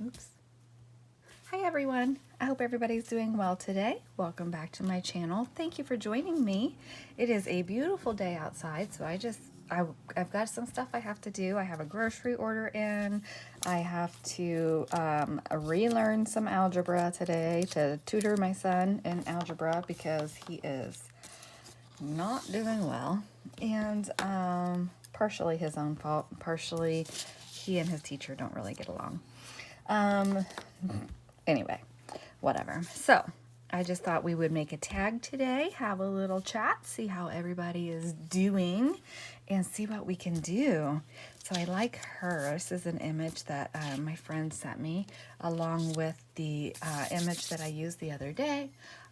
Oops. Hi everyone. I hope everybody's doing well today. Welcome back to my channel. Thank you for joining me. It is a beautiful day outside, so I've got some stuff I have to do. I have a grocery order in. I have to relearn some algebra today to tutor my son in algebra because he is not doing well, and partially his own fault, partially he and his teacher don't really get along. Anyway, whatever. So I just thought we would make a tag today, have a little chat, see how everybody is doing, and see what we can do. So I like her. This is an image that my friend sent me along with the image that I used the other day.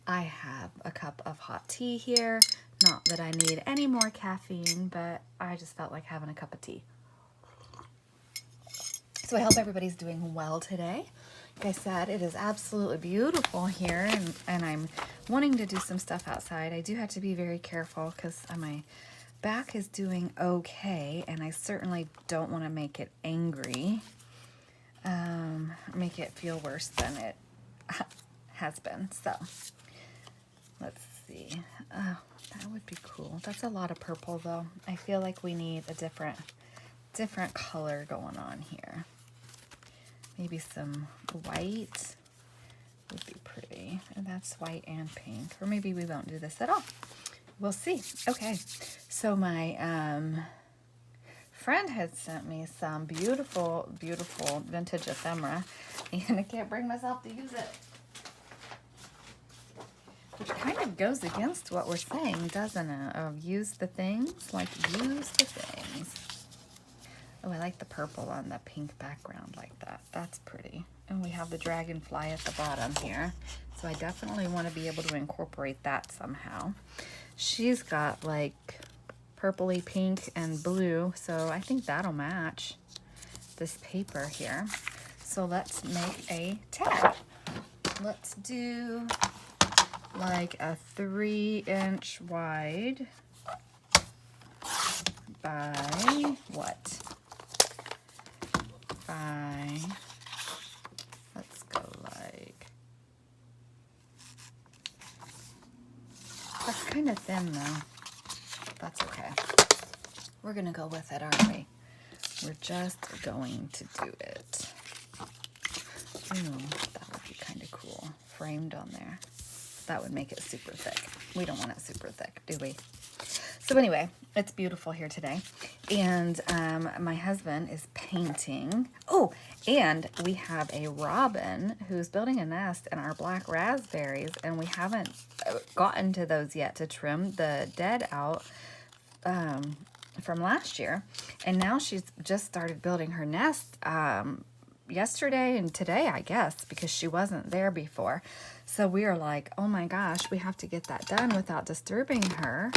I have a cup of hot tea here. Not that I need any more caffeine, but I just felt like having a cup of tea. So I hope everybody's doing well today. Like I said, it is absolutely beautiful here, and I'm wanting to do some stuff outside. I do have to be very careful because my back is doing okay, and I certainly don't want to make it angry, make it feel worse than it has been. So let's see. Oh, that would be cool. That's a lot of purple though. I feel like we need a different color going on here. Maybe some white would be pretty. And that's white and pink. Or maybe we won't do this at all. We'll see. Okay. So my friend had sent me some beautiful, beautiful vintage ephemera. And I can't bring myself to use it. Which kind of goes against what we're saying, doesn't it? Of use the things. Like, use the things. Oh, I like the purple on the pink background like that. That's pretty. And we have the dragonfly at the bottom here. So I definitely want to be able to incorporate that somehow. She's got like purpley pink and blue. So I think that'll match this paper here. So let's make a tag. Let's do like a 3-inch wide by what? Let's go like, that's kind of thin though. That's okay. We're gonna go with it, aren't we? We're just going to do it. That would be kind of cool. Framed on there. That would make it super thick. We don't want it super thick, do we? So anyway, it's beautiful here today. And my husband is painting. Oh, and we have a robin who's building a nest in our black raspberries. And we haven't gotten to those yet to trim the dead out from last year. And now she's just started building her nest yesterday and today, I guess, because she wasn't there before. So we are like, oh my gosh, we have to get that done without disturbing her.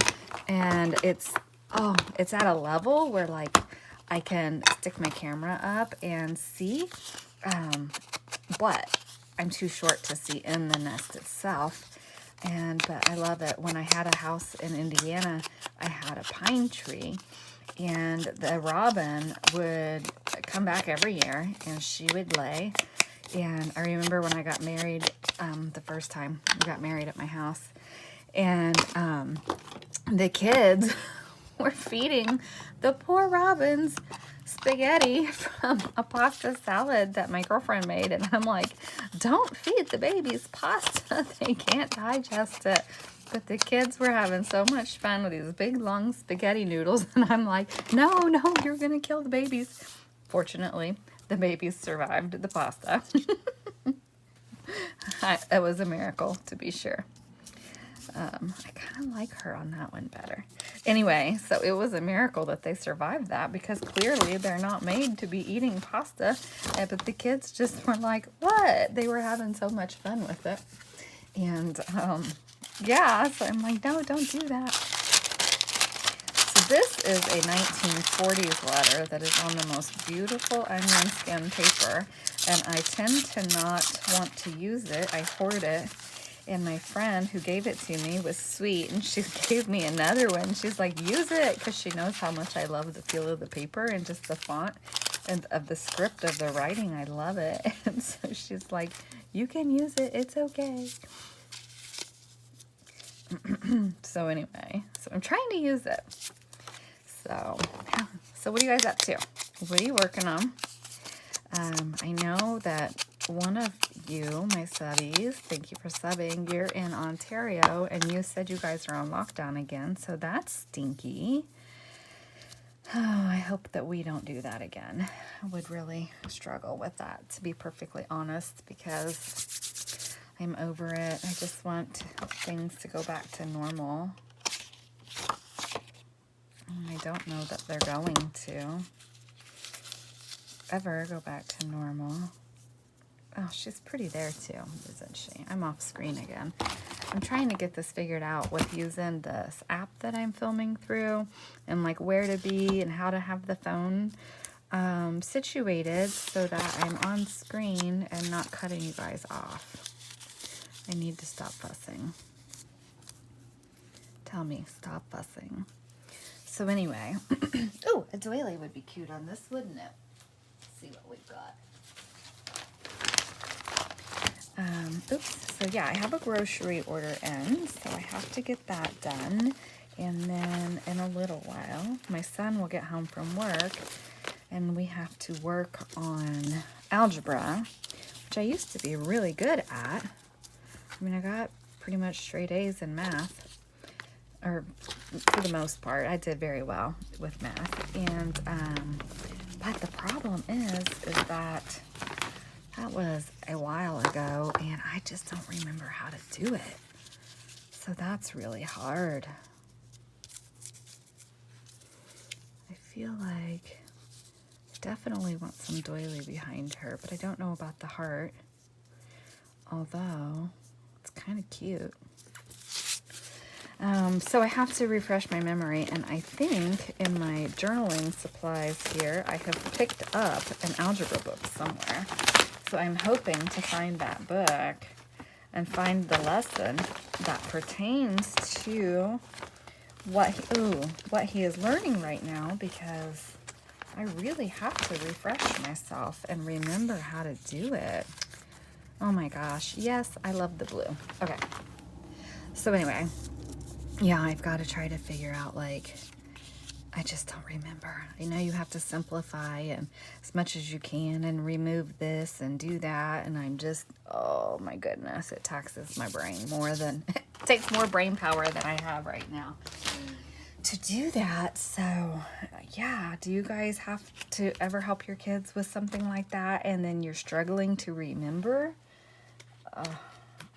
And it's at a level where like I can stick my camera up and see, but I'm too short to see in the nest itself. But I love it. When I had a house in Indiana, I had a pine tree, and the robin would come back every year, and she would lay. And I remember when I got married, the first time we got married at my house, and the kids were feeding the poor robins spaghetti from a pasta salad that my girlfriend made. And I'm like, don't feed the babies pasta. They can't digest it. But the kids were having so much fun with these big, long spaghetti noodles. And I'm like, no, you're going to kill the babies. Fortunately, the babies survived the pasta. It was a miracle, to be sure. I kind of like her on that one better. Anyway, so it was a miracle that they survived that, because clearly they're not made to be eating pasta. But the kids just were like, what? They were having so much fun with it. And yeah, so I'm like, no, don't do that. So this is a 1940s letter that is on the most beautiful onion skin paper. And I tend to not want to use it. I hoard it. And my friend who gave it to me was sweet, and she gave me another one. She's like, use it, because she knows how much I love the feel of the paper and just the font. and of the script of the writing. I love it. And so she's like, you can use it. It's okay. So anyway, so I'm trying to use it. So what are you guys up to? What are you working on? I know that one of you, my subbies, thank you for subbing, you're in Ontario, and you said you guys are on lockdown again, so that's stinky. Oh, I hope that we don't do that again. I would really struggle with that, to be perfectly honest, because I'm over it. I just want things to go back to normal. And I don't know that they're going to ever go back to normal. Oh, she's pretty there too, isn't she? I'm off screen again. I'm trying to get this figured out with using this app that I'm filming through, and like where to be and how to have the phone situated so that I'm on screen and not cutting you guys off. I need to stop fussing. Tell me, stop fussing. So anyway, oh, a doily would be cute on this, wouldn't it? Let's see what we've got. Oops, so yeah, I have a grocery order in, so I have to get that done. And then in a little while, my son will get home from work, and we have to work on algebra, which I used to be really good at. I mean, I got pretty much straight A's in math, or for the most part, I did very well with math. And, but the problem is that was a while ago, and I just don't remember how to do it. So that's really hard. I feel like I definitely want some doily behind her, but I don't know about the heart. Although, it's kind of cute. So I have to refresh my memory, and I think in my journaling supplies here, I have picked up an algebra book somewhere. So I'm hoping to find that book and find the lesson that pertains to what he is learning right now, because I really have to refresh myself and remember how to do it. Oh my gosh. Yes, I love the blue. Okay. So anyway, yeah, I've got to try to figure out, like, I just don't remember. I know you have to simplify and as much as you can and remove this and do that. And I'm just, oh my goodness, it taxes my brain more than, it takes more brain power than I have right now to do that. So yeah, do you guys have to ever help your kids with something like that and then you're struggling to remember?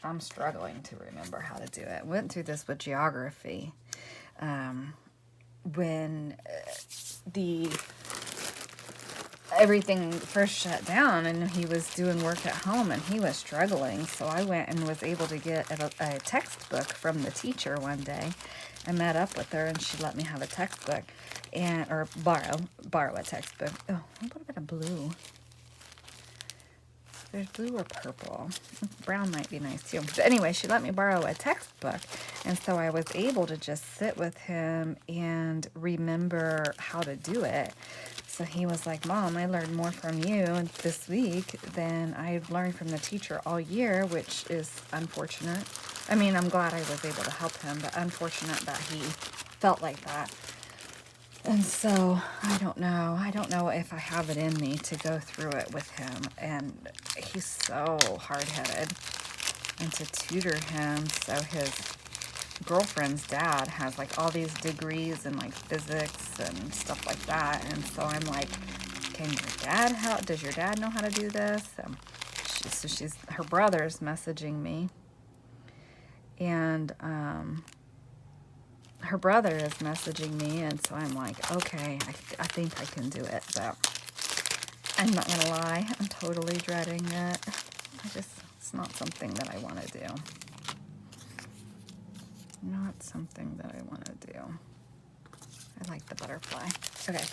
I'm struggling to remember how to do it. Went through this with geography. When everything first shut down and he was doing work at home and he was struggling, so I went and was able to get a textbook from the teacher one day. I met up with her and she let me have a textbook, or borrow a textbook. Oh, a little bit of blue. There's blue or purple. Brown might be nice too. But anyway, she let me borrow a textbook. And so I was able to just sit with him and remember how to do it. So he was like, Mom, I learned more from you this week than I've learned from the teacher all year, which is unfortunate. I mean, I'm glad I was able to help him, but unfortunate that he felt like that. And so, I don't know if I have it in me to go through it with him, and he's so hard-headed, and to tutor him, so his girlfriend's dad has like all these degrees in like physics and stuff like that, and so I'm like, does your dad know how to do this? Her brother's messaging me, and her brother is messaging me, and so I'm like, okay, I think I can do it, but I'm not gonna lie, I'm totally dreading it. It's not something that I want to do. Not something that I want to do. I like the butterfly. Okay,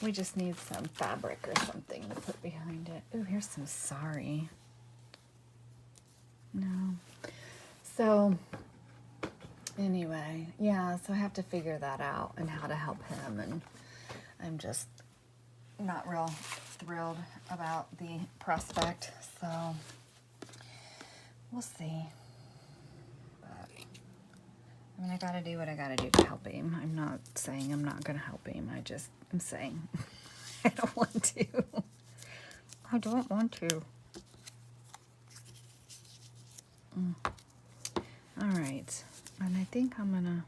we just need some fabric or something to put behind it. Oh, here's some sari. No. So anyway, yeah, so I have to figure that out and how to help him, and I'm just not real thrilled about the prospect, so we'll see. But I mean, I gotta do what I gotta do to help him. I'm not saying I'm not gonna help him. I'm saying I don't want to. I don't want to. All right, and I think I'm gonna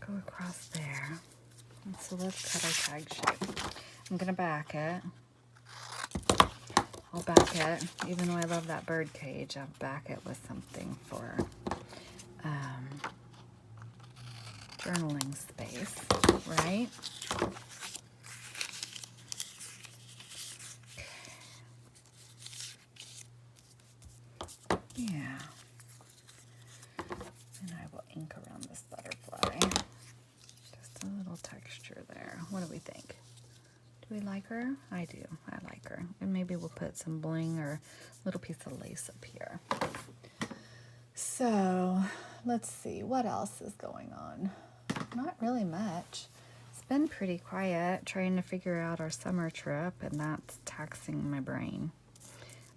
go across there. So let's cut our tag shape. I'm gonna back it. I'll back it, even though I love that bird cage, I'll back it with something for journaling space, right? Yeah. And I will ink around this butterfly. Just a little texture there. What do we think? Do we like her? I do. I like her. And maybe we'll put some bling or a little piece of lace up here. So, let's see. What else is going on? Not really much. It's been pretty quiet trying to figure out our summer trip, and that's taxing my brain.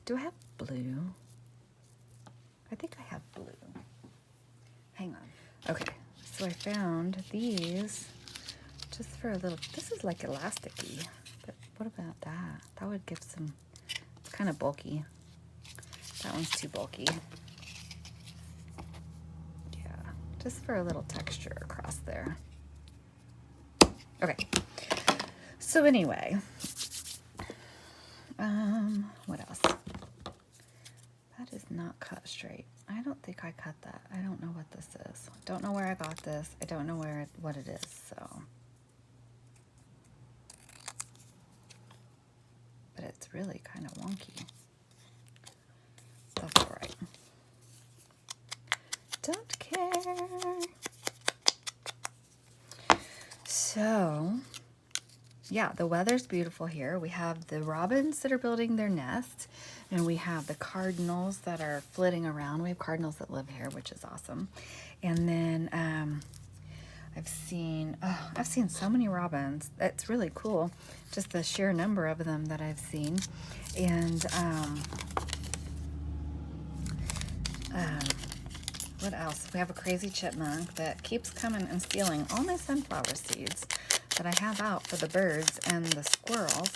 Do I have blue? I think I have blue. Hang on. Okay, so I found these just for a little, this is like elasticy, but what about that? That would give some, it's kind of bulky. That one's too bulky. Yeah, just for a little texture across there. Okay, so anyway, what else? That is not cut straight. I don't think I cut that. I don't know what this is. Don't know where I got this. I don't know what it is, so. But it's really kind of wonky. That's all right. Don't care. So, yeah, the weather's beautiful here. We have the robins that are building their nest, and we have the cardinals that are flitting around. We have cardinals that live here, which is awesome. And then I've seen so many robins. It's really cool, just the sheer number of them that I've seen. And what else? We have a crazy chipmunk that keeps coming and stealing all my sunflower seeds that I have out for the birds and the squirrels.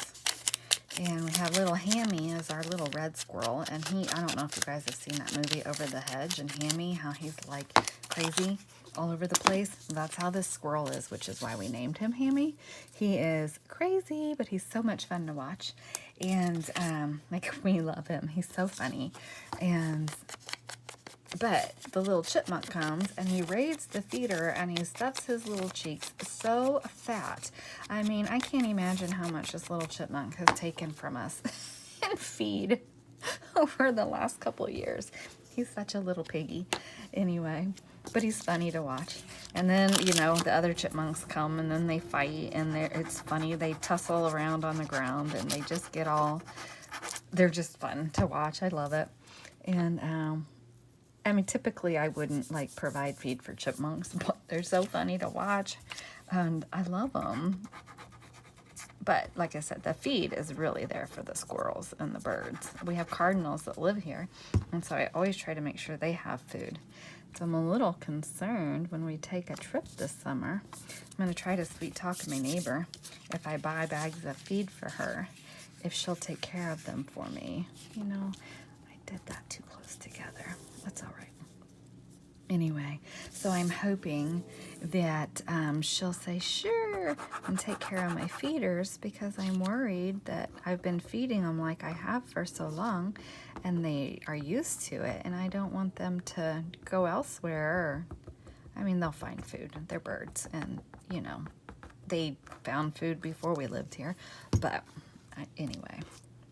And we have little Hammy as our little red squirrel. And I don't know if you guys have seen that movie Over the Hedge, and Hammy, how he's like crazy all over the place. That's how this squirrel is, which is why we named him Hammy. He is crazy, but he's so much fun to watch. And like, we love him. He's so funny. But the little chipmunk comes and he raids the feeder and he stuffs his little cheeks so fat. I mean, I can't imagine how much this little chipmunk has taken from us in feed over the last couple of years. He's such a little piggy anyway, but he's funny to watch. And then, you know, the other chipmunks come and then they fight, and it's funny. They tussle around on the ground and they just get all, they're just fun to watch. I love it. And, I mean, typically I wouldn't like provide feed for chipmunks, but they're so funny to watch and I love them. But like I said, the feed is really there for the squirrels and the birds. We have cardinals that live here, and so I always try to make sure they have food. So I'm a little concerned when we take a trip this summer. I'm going to try to sweet talk my neighbor if I buy bags of feed for her, if she'll take care of them for me. You know, I did that too close together. That's all right. Anyway, so I'm hoping that she'll say sure and take care of my feeders, because I'm worried that I've been feeding them like I have for so long and they are used to it, and I don't want them to go elsewhere. I mean, they'll find food. They're birds, and you know, they found food before we lived here. But anyway,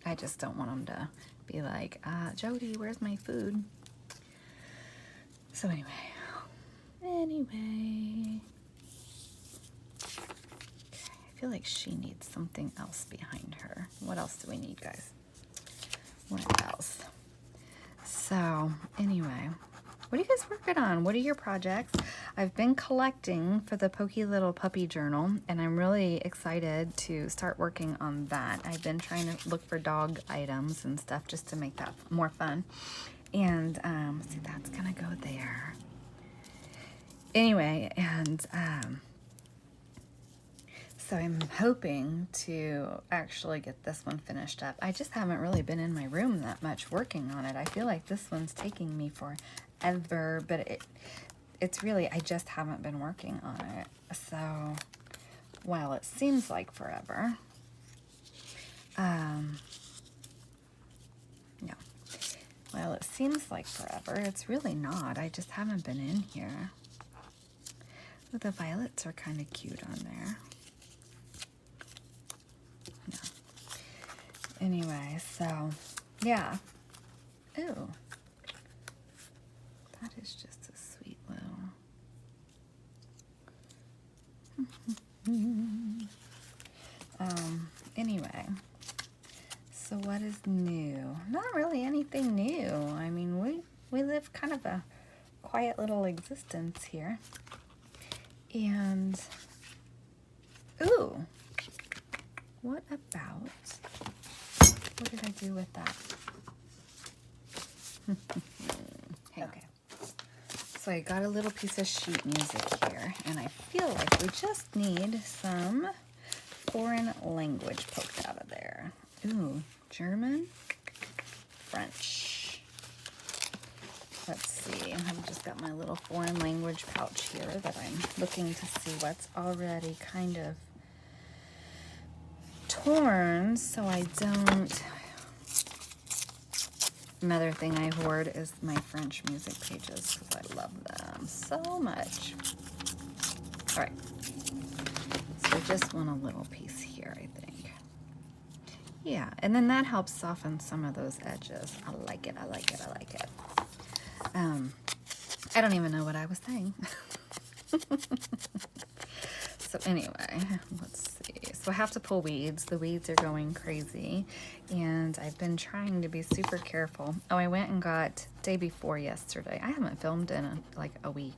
I just don't want them to be like, Jody, where's my food? So anyway, okay, I feel like she needs something else behind her. What else do we need, guys? What else? So anyway, What are you guys working on? What are your projects? I've been collecting for the Pokey Little Puppy Journal, and I'm really excited to start working on that. I've been trying to look for dog items and stuff just to make that more fun. And see, that's gonna go there. Anyway, and so I'm hoping to actually get this one finished up. I just haven't really been in my room that much working on it. I feel like this one's taking me forever, but it's really, I just haven't been working on it. So while it seems like forever, no. Well, it seems like forever. It's really not. I just haven't been in here. Ooh, the violets are kind of cute on there. No. Anyway, so, yeah. Ooh. That is just a sweet little... anyway. So what is new? Not really anything new. I mean, we live kind of a quiet little existence here. And, ooh, what about, what did I do with that? Okay. So I got a little piece of sheet music here, and I feel like we just need some foreign language poked out of there. Ooh, German, French. Let's see, I've just got my little foreign language pouch here that I'm looking to see what's already kind of torn so I don't... Another thing I hoard is my French music pages because I love them so much. All right, so I just want a little piece here, I think. Yeah, and then that helps soften some of those edges. I like it, I like it, I like it. I don't even know what I was saying. So anyway, let's see. So I have to pull weeds. The weeds are going crazy, and I've been trying to be super careful. Oh, I went and got day before yesterday. I haven't filmed in like a week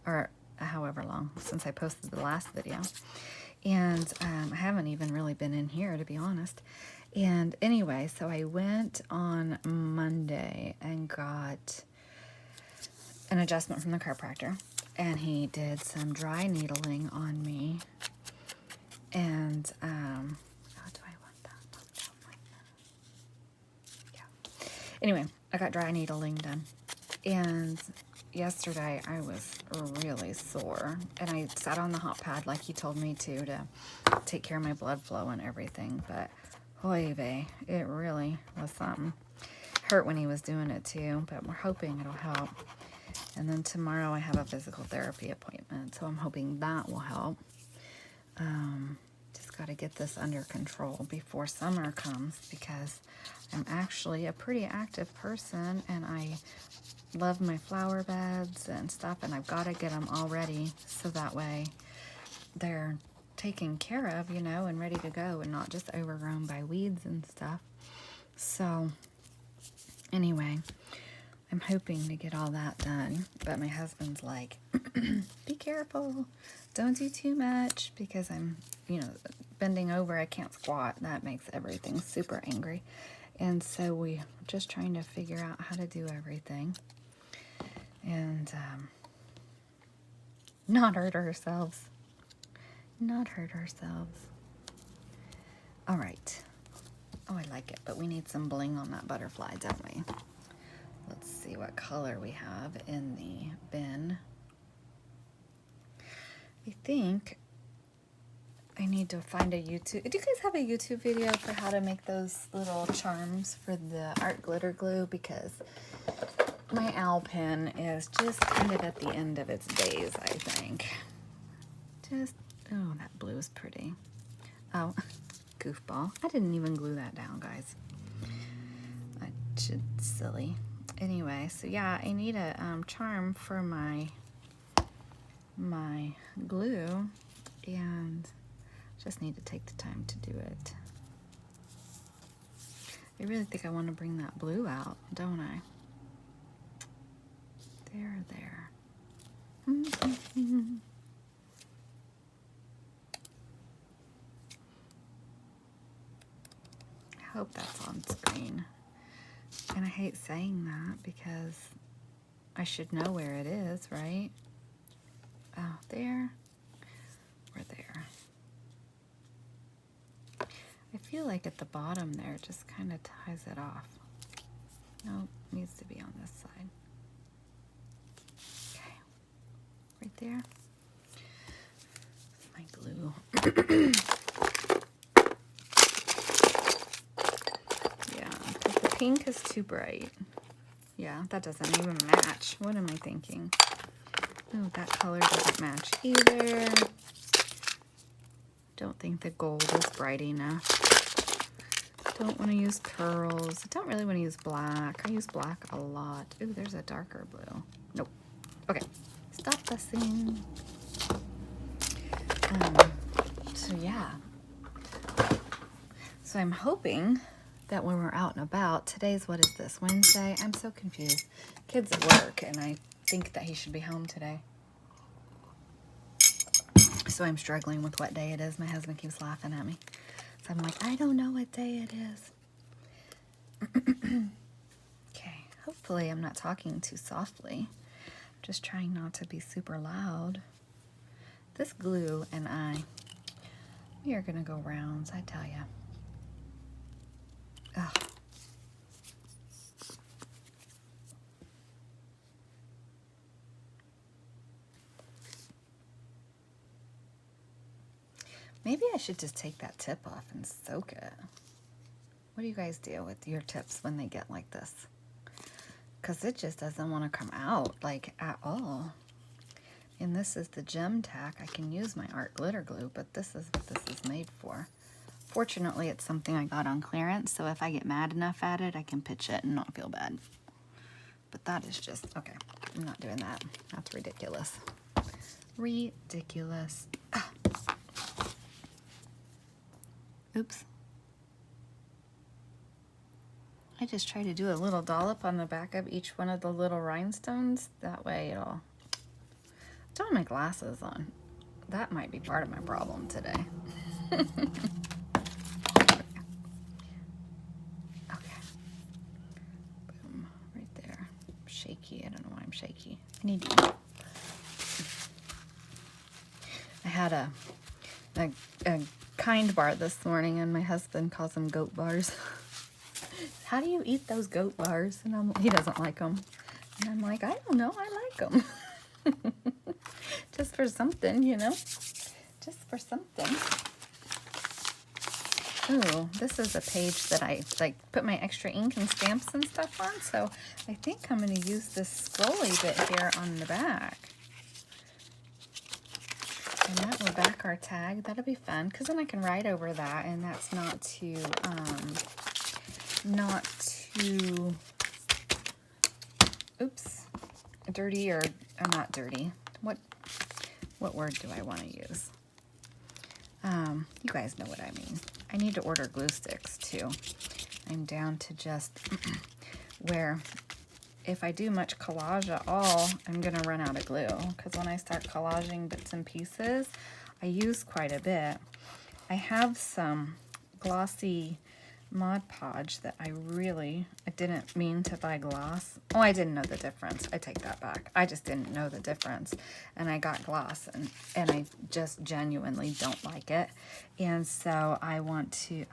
or however long since I posted the last video. And I haven't even really been in here, to be honest. And anyway, so I went on Monday and got an adjustment from the chiropractor, and he did some dry needling on me. And oh, do I want that? I don't like that. Yeah. Anyway, I got dry needling done, and yesterday I was really sore, and I sat on the hot pad like he told me to take care of my blood flow and everything. But hoy vey, it really was something. Hurt when he was doing it too, but we're hoping it'll help. And then tomorrow I have a physical therapy appointment, so I'm hoping that will help. Just got to get this under control before summer comes, because I'm actually a pretty active person, and I love my flower beds and stuff, and I've got to get them all ready so that way they're taken care of, you know, and ready to go, and not just overgrown by weeds and stuff. So anyway, I'm hoping to get all that done, but my husband's like, be careful, don't do too much, because I'm, you know, bending over, I can't squat. That makes everything super angry. And so we're just trying to figure out how to do everything and not hurt ourselves. Not hurt ourselves. All right. Oh, I like it, but we need some bling on that butterfly, don't we? Let's see what color we have in the bin. I think I need to find a YouTube. Do you guys have a YouTube video for how to make those little charms for the art glitter glue? Because my owl pen is just kind of at the end of its days, I think. Just, oh, that blue is pretty. Oh, goofball. I didn't even glue that down, guys. I should, silly. Anyway, so yeah, I need a charm for my glue, and just need to take the time to do it. I really think I want to bring that blue out, don't I? there. I hope that's on screen. And I hate saying that because I should know where it is, right? Oh, there or there. I feel like at the bottom there, it just kind of ties it off. No, it needs to be on this side. Okay, right there. My glue. Yeah, because the pink is too bright. Yeah, that doesn't even match. What am I thinking? Oh, that color doesn't match either. Don't think the gold is bright enough. Don't want to use pearls. I don't really want to use black. I use black a lot. Ooh, there's a darker blue. Nope. Okay, stop fussing. So yeah. So I'm hoping that when we're out and about, today's, what is this, Wednesday? I'm so confused. Kid's at work, and I think that he should be home today. So I'm struggling with what day it is. My husband keeps laughing at me. So I'm like, I don't know what day it is. Okay, hopefully I'm not talking too softly. I'm just trying not to be super loud. This glue and we are gonna go rounds, I tell ya. Ugh. Maybe I should just take that tip off and soak it. What do you guys do with your tips when they get like this? Because it just doesn't want to come out, like, at all. And this is the gem tack. I can use my art glitter glue, but this is what this is made for. Fortunately, it's something I got on clearance, so if I get mad enough at it, I can pitch it and not feel bad. But that is just, okay, I'm not doing that. That's ridiculous. Ridiculous. Ah. Oops. I just try to do a little dollop on the back of each one of the little rhinestones. That way it'll... Don't have my glasses on. That might be part of my problem today. Okay. Boom. Right there. I'm shaky. I don't know why I'm shaky. I need to eat. I had a kind bar this morning, and my husband calls them goat bars. How do you eat those goat bars? And he doesn't like them. And I'm like, I don't know. I like them. Just for something, you know? Just for something. Ooh, this is a page that I put my extra ink and stamps and stuff on. So I think I'm going to use this scrolly bit here on the back. And that will back our tag. That'll be fun, because then I can write over that, and that's not too oops, dirty, or not dirty. What word do I want to use? You guys know what I mean. I need to order glue sticks too. I'm down to just where if I do much collage at all, I'm gonna run out of glue, because when I start collaging bits and pieces, I use quite a bit. I have some glossy Mod Podge that I didn't mean to buy gloss. Oh, I didn't know the difference. I take that back. I just didn't know the difference. And I got gloss, and I just genuinely don't like it. And so I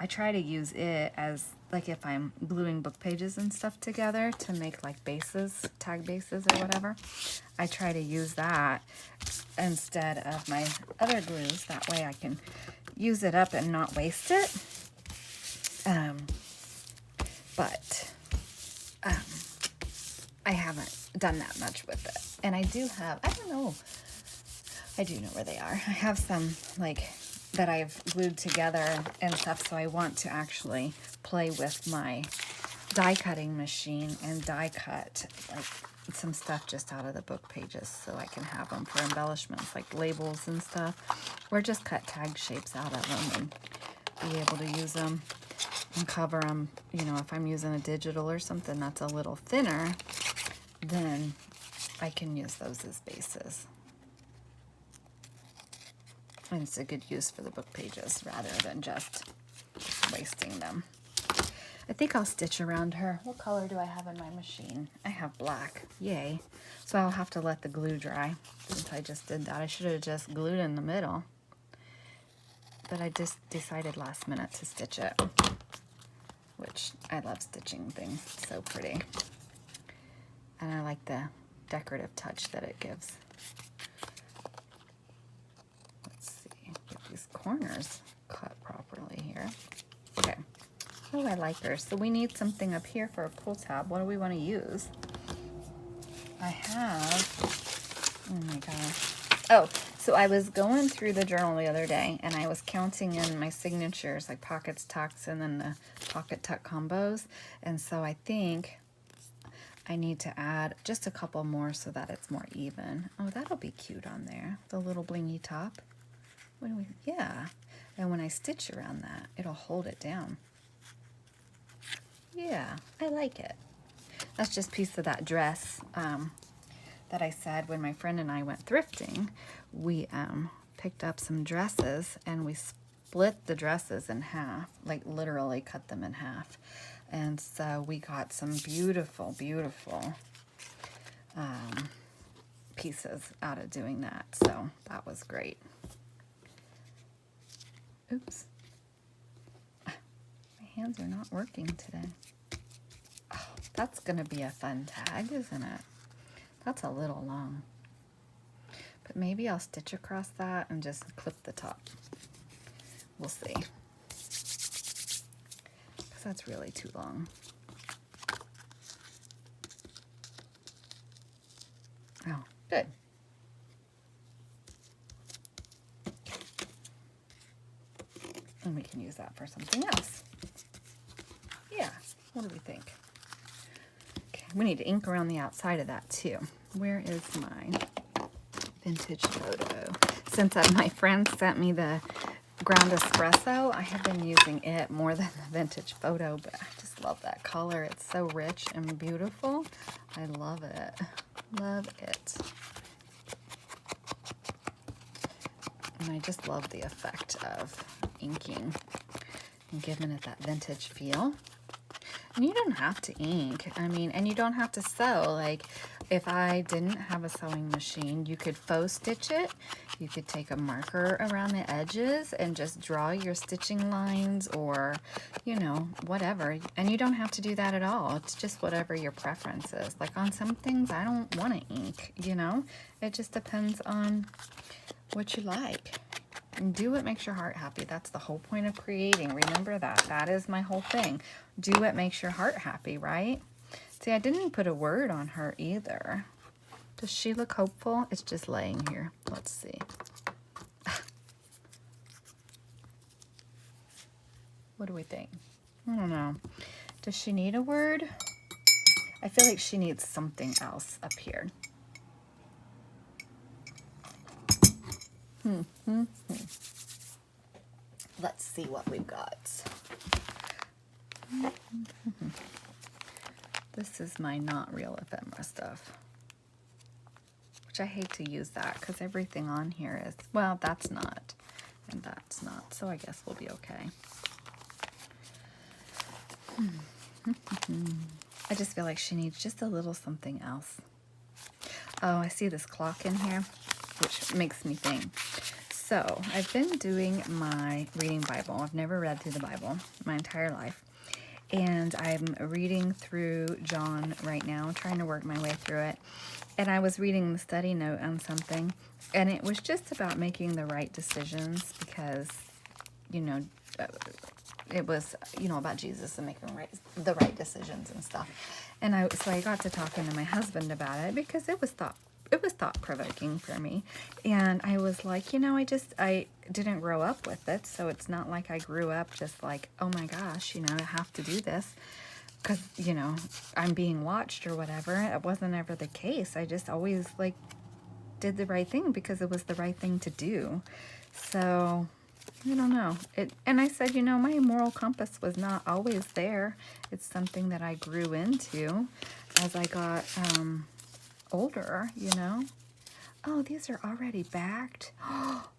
try to use it as, like, if I'm gluing book pages and stuff together to make like bases, tag bases or whatever. I try to use that instead of my other glues. That way I can use it up and not waste it. But I haven't done that much with it. And I do have, I don't know, I do know where they are. I have some, like, that I've glued together and stuff, so I want to actually play with my die cutting machine and die cut, like, some stuff just out of the book pages so I can have them for embellishments, like labels and stuff, or just cut tag shapes out of them and be able to use them and cover them. You know, if I'm using a digital or something that's a little thinner, then I can use those as bases. And it's a good use for the book pages rather than just wasting them. I think I'll stitch around her. What color do I have in my machine? I have black. Yay. So I'll have to let the glue dry since I just did that. I should have just glued in the middle. But I just decided last minute to stitch it, which I love stitching things. It's so pretty. And I like the decorative touch that it gives. Let's see, get these corners cut properly here. Okay. Oh, I like her. So we need something up here for a pull tab. What do we want to use? I have, oh my gosh. Oh, so I was going through the journal the other day and I was counting in my signatures, like pockets, tucks, and then the pocket tuck combos. And so I think I need to add just a couple more so that it's more even. Oh, that'll be cute on there. The little blingy top. What do we, yeah. And when I stitch around that, it'll hold it down. Yeah, I like it. That's just a piece of that dress that I said when my friend and I went thrifting. We picked up some dresses and we split the dresses in half, like literally cut them in half. And so we got some beautiful, beautiful pieces out of doing that. So that was great. Oops. My hands are not working today. Oh, that's going to be a fun tag, isn't it? That's a little long. But maybe I'll stitch across that and just clip the top. We'll see. Because that's really too long. Oh, good. And we can use that for something else. Yeah, what do we think? Okay, we need to ink around the outside of that too. Where is my vintage photo? Since my friend sent me the ground espresso, I have been using it more than the vintage photo, but I just love that color. It's so rich and beautiful. I love it. Love it. And I just love the effect of inking and giving it that vintage feel. And you don't have to ink. I mean, and you don't have to sew. Like, if I didn't have a sewing machine, you could faux stitch it. You could take a marker around the edges and just draw your stitching lines or, you know, whatever. And you don't have to do that at all. It's just whatever your preference is. Like on some things, I don't want to ink, you know. It just depends on what you like. And do what makes your heart happy. That's the whole point of creating. Remember that. That is my whole thing. Do what makes your heart happy, right? See, I didn't put a word on her either. Does she look hopeful? It's just laying here. Let's see. What do we think? I don't know. Does she need a word? I feel like she needs something else up here. Let's see what we've got. This is my not real ephemera stuff, which I hate to use that because everything on here is, well, that's not, and that's not, so I guess we'll be okay. I just feel like she needs just a little something else. Oh, I see this clock in here, which makes me think. So I've been doing my reading Bible. I've never read through the Bible my entire life. And I'm reading through John right now, trying to work my way through it. And I was reading the study note on something, and it was just about making the right decisions because, you know, it was, you know, about Jesus and making the right decisions and stuff. And so I got to talking to my husband about it because it was thought-provoking for me. And I was like, you know, I didn't grow up with it, so it's not like I grew up just like, oh my gosh, you know, I have to do this because, you know, I'm being watched or whatever. It wasn't ever the case. I just always, like, did the right thing because it was the right thing to do. So, I don't know. And I said, you know, my moral compass was not always there. It's something that I grew into as I got, older, you know. Oh, these are already backed. Oh,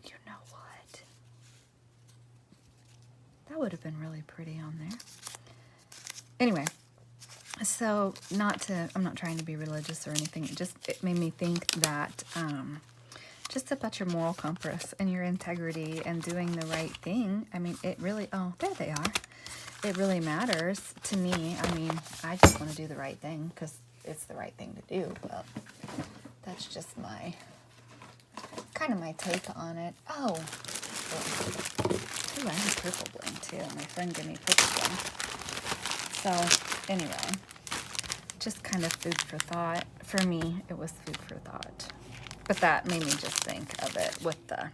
you know what? That would have been really pretty on there. Anyway, so I'm not trying to be religious or anything. It made me think that just about your moral compass and your integrity and doing the right thing. I mean, it really, oh, there they are. It really matters to me. I mean, I just want to do the right thing because it's the right thing to do. But that's just kind of my take on it. Oh, ooh, I have purple bling too. My friend gave me purple bling. So anyway, just kind of food for thought. For me, it was food for thought. But that made me just think of it with the...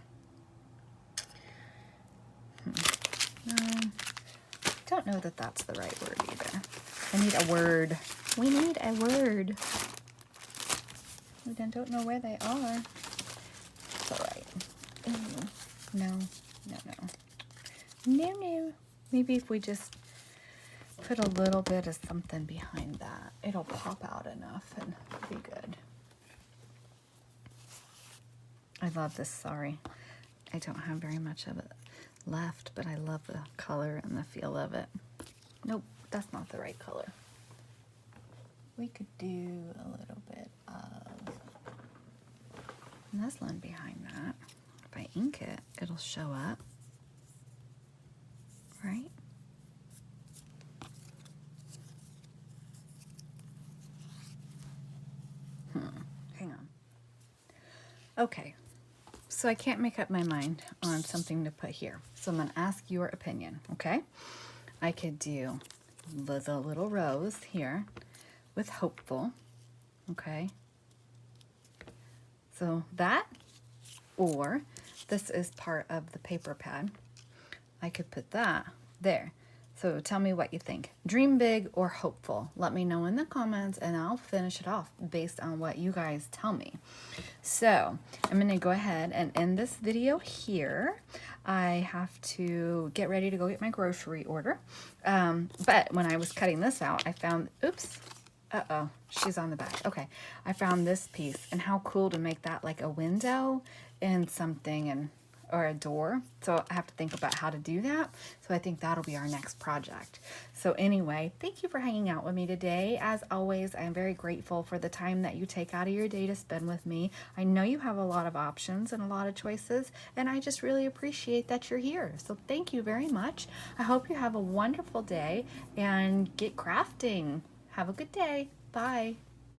don't know that that's the right word either. I need a word. We need a word. We don't know where they are. It's alright. No. Maybe if we just put a little bit of something behind that, it'll pop out enough and be good. I love this sari. I don't have very much of it left, but I love the color and the feel of it. Nope, that's not the right color. We could do a little bit of muslin behind that. If I ink it, it'll show up, right? Hang on. Okay. So I can't make up my mind on something to put here. So I'm going to ask your opinion, okay? I could do the little rose here with hopeful, okay? So that, or this is part of the paper pad. I could put that there. So tell me what you think. Dream big or hopeful? Let me know in the comments and I'll finish it off based on what you guys tell me. So I'm going to go ahead and end this video here. I have to get ready to go get my grocery order. But when I was cutting this out, I found, oops, uh-oh, she's on the back. Okay, I found this piece, and how cool to make that like a window and something, or a door. So I have to think about how to do that. So I think that'll be our next project. So anyway, thank you for hanging out with me today. As always, I am very grateful for the time that you take out of your day to spend with me. I know you have a lot of options and a lot of choices, and I just really appreciate that you're here. So thank you very much. I hope you have a wonderful day and get crafting. Have a good day. Bye.